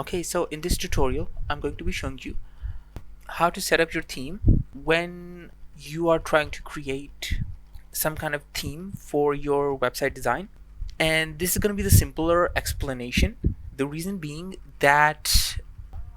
Okay, so in this tutorial, I'm going to be showing you how to set up your theme when you are trying to create some kind of theme for your website design. And this is going to be the simpler explanation. The reason being that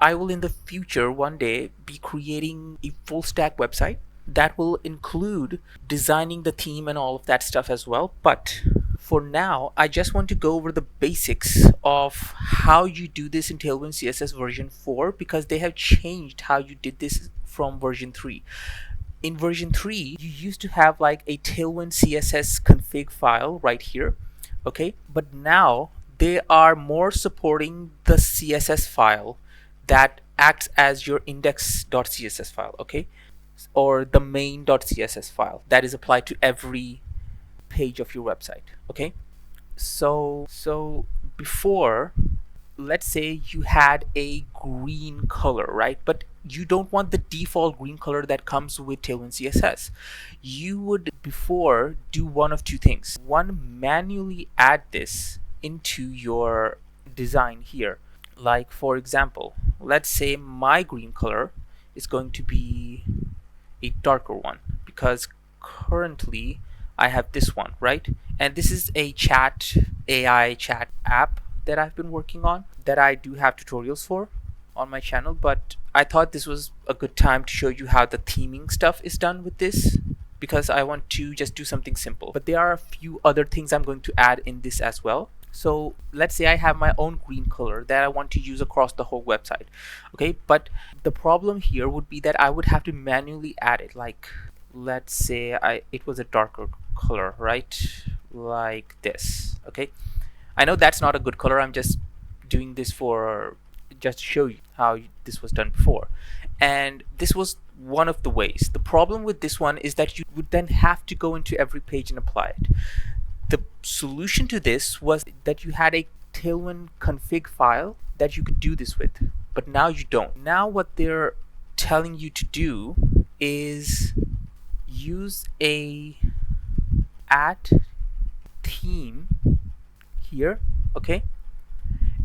I will in the future one day be creating a full stack website that will include designing the theme and all of that stuff as well. But for now, I just want to go over the basics of how you do this in Tailwind CSS version 4 because they have changed how you did this from version 3. In version 3, you used to have like a Tailwind CSS config file right here, okay? But now they are more supporting the CSS file that acts as your index.css file, okay? Or the main.css file that is applied to every page of your website. Okay, so before, let's say you had a green color, right? But you don't want the default green color that comes with Tailwind CSS. You would before do one of two things. One, manually add this into your design here. Like for example, let's say my green color is going to be a darker one because currently I have this one, right? And this is a AI chat app that I've been working on that I do have tutorials for on my channel, but I thought this was a good time to show you how the theming stuff is done with this because I want to just do something simple. But there are a few other things I'm going to add in this as well. So let's say I have my own green color that I want to use across the whole website. Okay, but the problem here would be that I would have to manually add it. Like let's say it was a darker color, right? Like this. Okay, I know that's not a good color. I'm just doing this for just to show you how this was done before. And this was one of the ways. The problem with this one is that you would then have to go into every page and apply it. The solution to this was that you had a Tailwind config file that you could do this with, but now you don't. Now what they're telling you to do is use a add theme here, okay?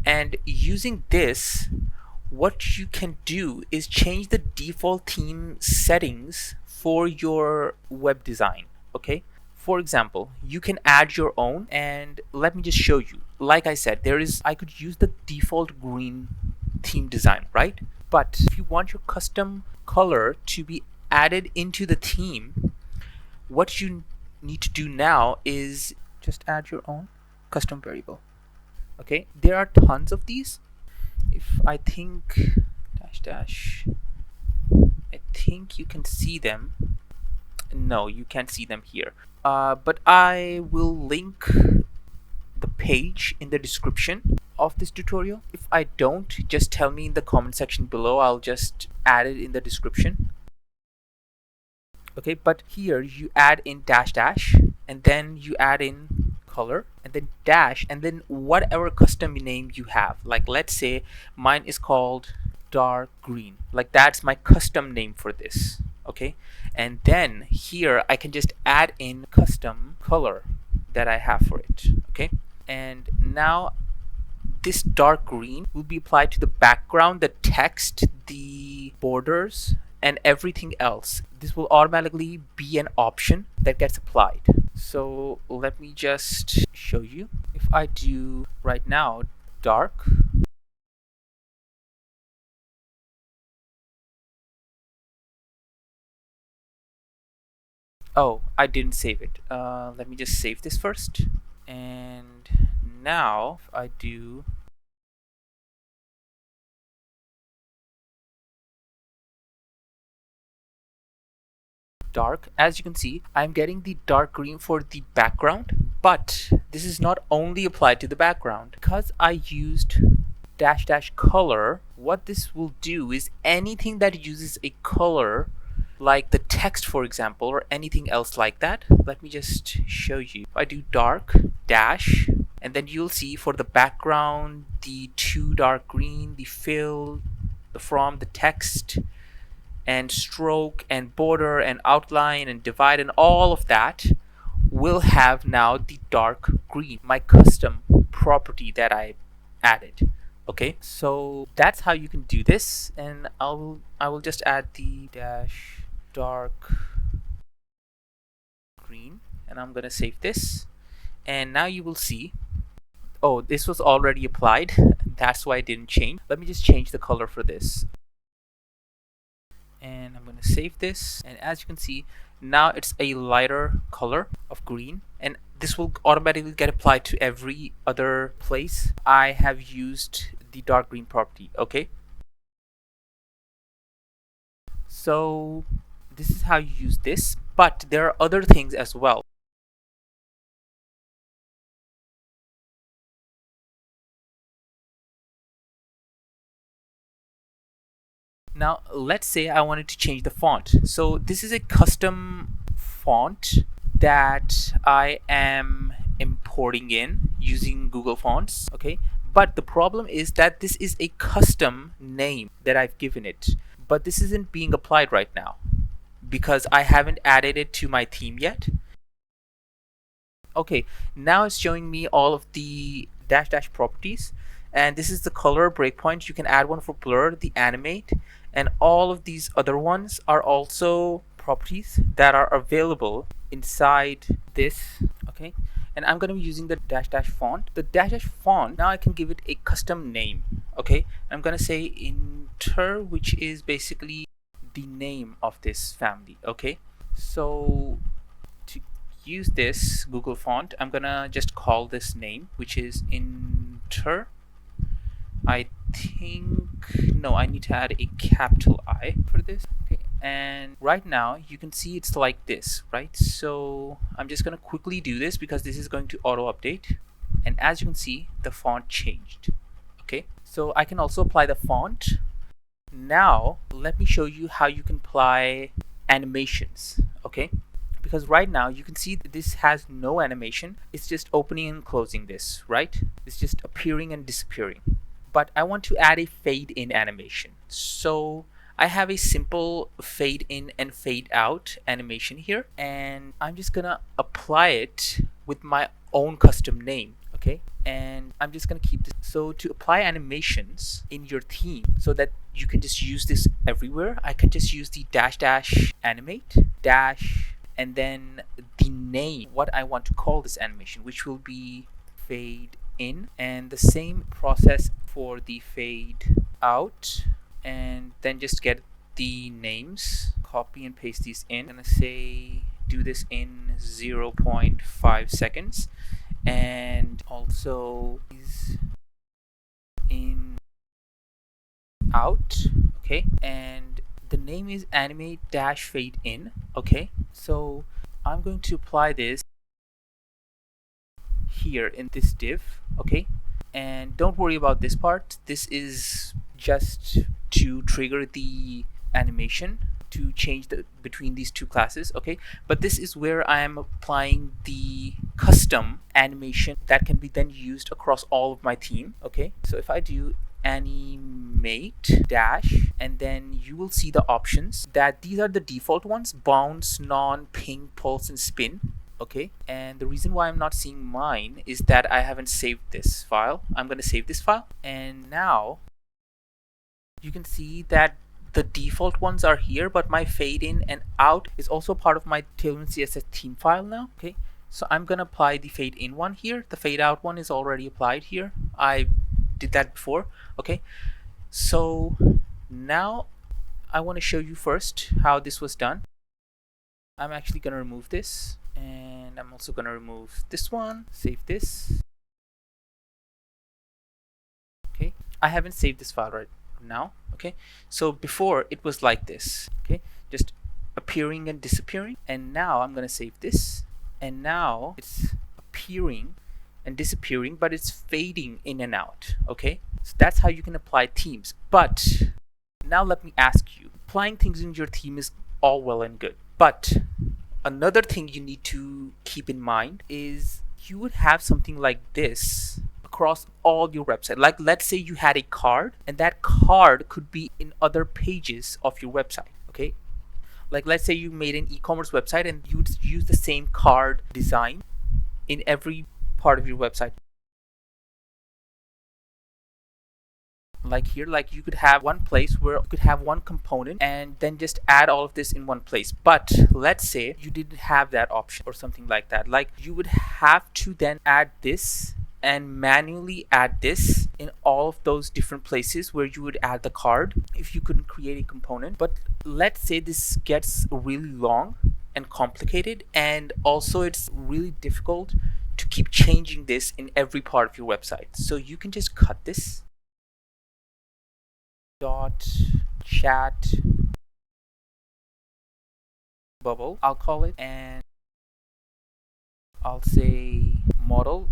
And using this, what you can do is change the default theme settings for your web design, okay? For example, you can add your own, and let me just show you. Like I said, I could use the default green theme design, right? But if you want your custom color to be added into the theme, what you need to do now is just add your own custom variable. Okay, there are tons of these. If I think I think you can see them. No, you can't see them here. But I will link the page in the description of this tutorial. If I don't, just tell me in the comment section below. I'll just add it in the description. Okay, but here you add in dash and then you add in color and then dash and then whatever custom name you have. Like let's say mine is called dark green. Like that's my custom name for this. Okay, and then here I can just add in custom color that I have for it. Okay, and now this dark green will be applied to the background, the text, the borders, and everything else. This will automatically be an option that gets applied. So let me just show you. If I do right now dark, oh, I didn't save it. Let me just save this first. And now if I do dark, as you can see, I'm getting the dark green for the background, but this is not only applied to the background. Because I used dash color, what this will do is anything that uses a color like the text, for example, or anything else like that. Let me just show you. If I do dark dash, and then you'll see for the background, the two dark green, the fill, the from, the text, and stroke and border and outline and divide and all of that will have now the dark green, my custom property that I added. Okay, so that's how you can do this, and I will just add the dash dark green, and I'm gonna save this, and now you will see, oh, this was already applied. That's why it didn't change. Let me just change the color for this, and I'm going to save this, and as you can see, now it's a lighter color of green, and this will automatically get applied to every other place I have used the dark green property. Okay, so this is how you use this, but there are other things as well. Now let's say I wanted to change the font. So this is a custom font that I am importing in using Google Fonts. Okay, but the problem is that this is a custom name that I've given it, but this isn't being applied right now because I haven't added it to my theme yet. Okay, now it's showing me all of the dash dash properties, and this is the color breakpoint. You can add one for blur, the animate, and all of these other ones are also properties that are available inside this. Okay, and I'm going to be using the dash dash font. The dash dash font, now I can give it a custom name. Okay, I'm going to say inter, which is basically the name of this family. Okay, so to use this Google font, I'm gonna just call this name, which is inter. I think, no, I need to add a capital I for this. Okay, and right now you can see it's like this, right? So I'm just gonna quickly do this because this is going to auto update, and as you can see, the font changed. Okay, so I can also apply the font. Now let me show you how you can apply animations. Okay, because right now you can see that this has no animation. It's just opening and closing this, right? It's just appearing and disappearing. But I want to add a fade in animation. So I have a simple fade in and fade out animation here, and I'm just gonna apply it with my own custom name. Okay, and I'm just gonna keep this. So to apply animations in your theme so that you can just use this everywhere, I can just use the dash dash animate dash and then the name, what I want to call this animation, which will be fade in, and the same process for the fade out, and then just get the names, copy and paste these in. I'm gonna say do this in 0.5 seconds, and also is in out. Okay, and the name is animate dash fade in. Okay, so I'm going to apply this here in this div. Okay, and don't worry about this part. This is just to trigger the animation to change the between these two classes. Okay, but this is where I am applying the custom animation that can be then used across all of my theme. Okay, so if I do animate dash, and then you will see the options that these are the default ones: bounce, non, ping, pulse, and spin. Okay, and the reason why I'm not seeing mine is that I haven't saved this file. I'm going to save this file, and now you can see that the default ones are here, but my fade in and out is also part of my Tailwind CSS theme file now. Okay, so I'm going to apply the fade in one here. The fade out one is already applied here. I did that before. Okay, so now I want to show you first how this was done. I'm actually going to remove this, and I'm also going to remove this one, save this. Okay, I haven't saved this file right now. Okay, so before it was like this. Okay, just appearing and disappearing, and now I'm going to save this, and now it's appearing and disappearing, but it's fading in and out. Okay, so that's how you can apply themes. But now let me ask you, applying things in your theme is all well and good, but another thing you need to keep in mind is you would have something like this across all your website. Like, let's say you had a card, and that card could be in other pages of your website. Okay, like let's say you made an e-commerce website and you would use the same card design in every part of your website. like here, like you could have one place where you could have one component and then just add all of this in one place. But let's say you didn't have that option or something like that, like you would have to then add this and manually add this in all of those different places where you would add the card if you couldn't create a component. But let's say this gets really long and complicated, and also it's really difficult to keep changing this in every part of your website. So you can just cut this dot chat bubble, I'll call it, and I'll say model.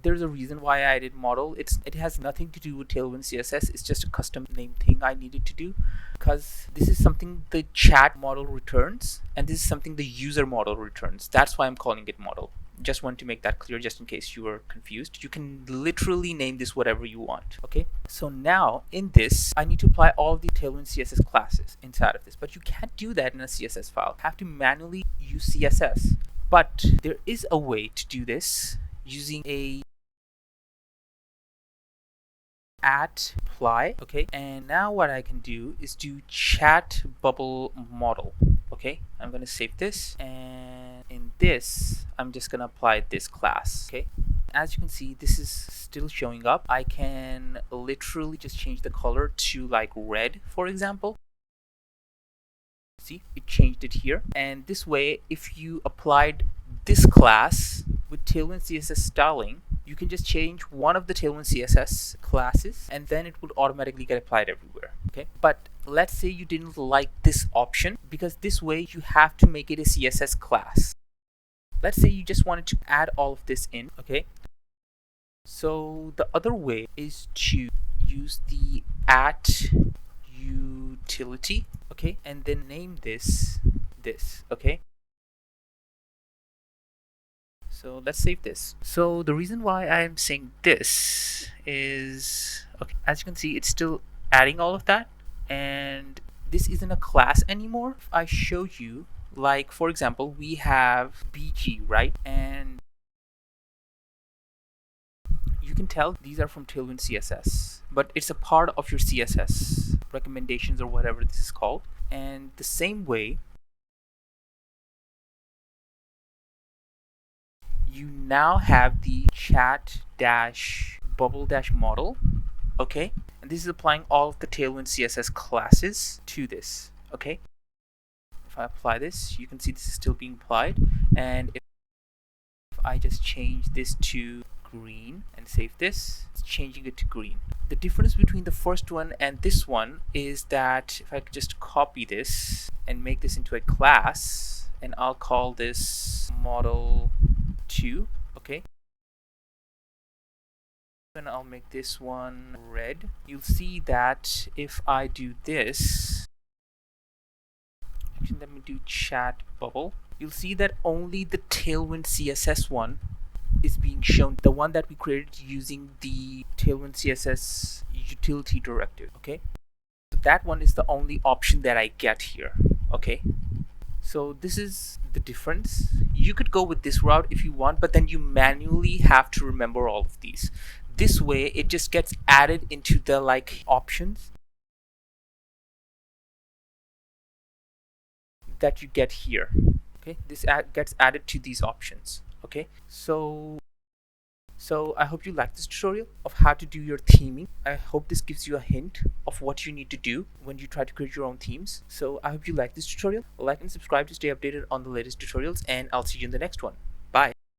There's a reason why I did model. It has nothing to do with Tailwind CSS. It's just a custom name thing I needed to do, because this is something the chat model returns and this is something the user model returns. That's why I'm calling it model. Just want to make that clear, just in case you were confused. You can literally name this whatever you want. Okay, so now in this I need to apply all of the Tailwind CSS classes inside of this, but you can't do that in a CSS file. You have to manually use CSS. But there is a way to do this using a apply. Okay, and now what I can do is do chat bubble model. Okay, I'm gonna save this, and in this I'm just gonna apply this class. Okay, as you can see, this is still showing up. I can literally just change the color to like red, for example. See, it changed it here. And this way, if you applied this class with Tailwind CSS styling, you can just change one of the Tailwind CSS classes and then it would automatically get applied everywhere. Okay, but let's say you didn't like this option, because this way you have to make it a CSS class. Let's say you just wanted to add all of this in. Okay, so the other way is to use the @utility. Okay, and then name this. Okay, so let's save this. So the reason why I'm saying this is, okay, as you can see, it's still adding all of that, and this isn't a class anymore. If I show you, like for example, we have BG, right? And you can tell these are from Tailwind CSS, but it's a part of your CSS recommendations or whatever this is called. And the same way, you now have the chat dash bubble dash model. Okay, and this is applying all of the Tailwind CSS classes to this. Okay, if I apply this, you can see this is still being applied. And if I just change this to green and save this, it's changing it to green. The difference between the first one and this one is that if I could just copy this and make this into a class, and I'll call this model 2. Okay, and I'll make this one red. You'll see that if I do this, actually let me do chat bubble, you'll see that only the Tailwind CSS one is being shown, the one that we created using the Tailwind CSS utility directive. Okay, so that one is the only option that I get here. Okay, so this is the difference. You could go with this route if you want, but then you manually have to remember all of these. This way it just gets added into the like options that you get here. Okay, this gets added to these options. Okay, so I hope you like this tutorial of how to do your theming. I hope this gives you a hint of what you need to do when you try to create your own themes. So I hope you like this tutorial. Like and subscribe to stay updated on the latest tutorials, and I'll see you in the next one.